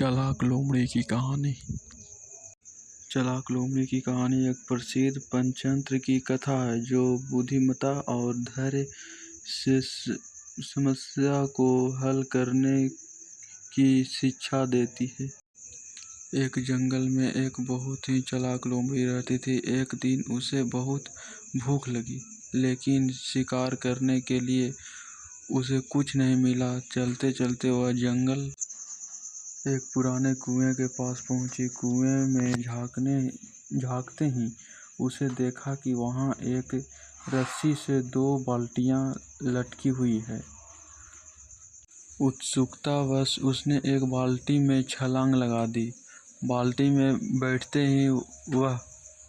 चालाक लोमड़ी की कहानी। चालाक लोमड़ी की कहानी एक प्रसिद्ध पंचतंत्र की कथा है जो बुद्धिमत्ता और धैर्य से समस्या को हल करने की शिक्षा देती है। एक जंगल में एक बहुत ही चालाक लोमड़ी रहती थी। एक दिन उसे बहुत भूख लगी, लेकिन शिकार करने के लिए उसे कुछ नहीं मिला। चलते चलते वह जंगल एक पुराने कुएं के पास पहुंची। कुएं में झांकते ही उसे देखा कि वहां एक रस्सी से 2 बाल्टियां लटकी हुई है। उत्सुकतावश उसने एक बाल्टी में छलांग लगा दी। बाल्टी में बैठते ही वह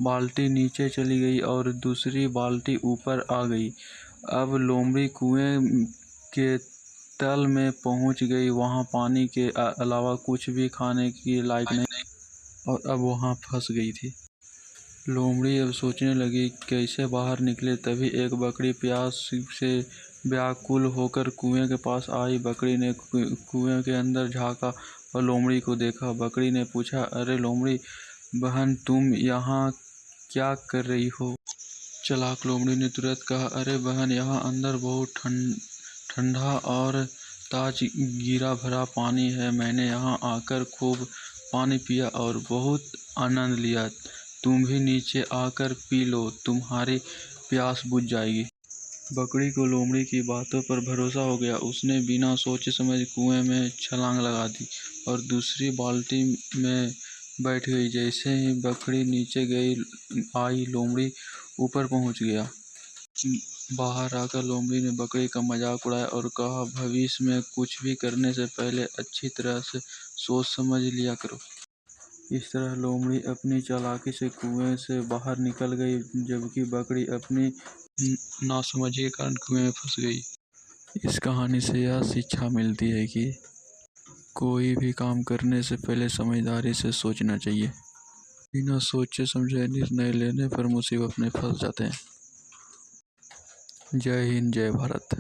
बाल्टी नीचे चली गई और दूसरी बाल्टी ऊपर आ गई। अब लोमड़ी कुएं के तल में पहुंच गई। वहां पानी के अलावा कुछ भी खाने के लायक नहीं और अब वहां फंस गई थी। लोमड़ी अब सोचने लगी कैसे बाहर निकले। तभी एक बकरी प्यास से व्याकुल होकर कुएं के पास आई। बकरी ने कुएं के अंदर झांका और लोमड़ी को देखा। बकरी ने पूछा, अरे लोमड़ी बहन, तुम यहाँ क्या कर रही हो? चालाक लोमड़ी ने तुरंत कहा, अरे बहन, यहाँ अंदर बहुत ठंडा और ताजगी भरा पानी है। मैंने यहाँ आकर खूब पानी पिया और बहुत आनंद लिया। तुम भी नीचे आकर पी लो, तुम्हारी प्यास बुझ जाएगी। बकरी को लोमड़ी की बातों पर भरोसा हो गया। उसने बिना सोचे समझे कुएं में छलांग लगा दी और दूसरी बाल्टी में बैठ गई। जैसे ही बकरी नीचे आई, लोमड़ी ऊपर पहुंच गया। बाहर आकर लोमड़ी ने बकरी का मजाक उड़ाया और कहा, भविष्य में कुछ भी करने से पहले अच्छी तरह से सोच समझ लिया करो। इस तरह लोमड़ी अपनी चालाकी से कुएं से बाहर निकल गई, जबकि बकरी अपनी नासमझी के कारण कुएं में फंस गई। इस कहानी से यह शिक्षा मिलती है कि कोई भी काम करने से पहले समझदारी से सोचना चाहिए। बिना सोचे समझे निर्णय लेने पर मुसीबत में फंस जाते हैं। जय हिंद, जय भारत।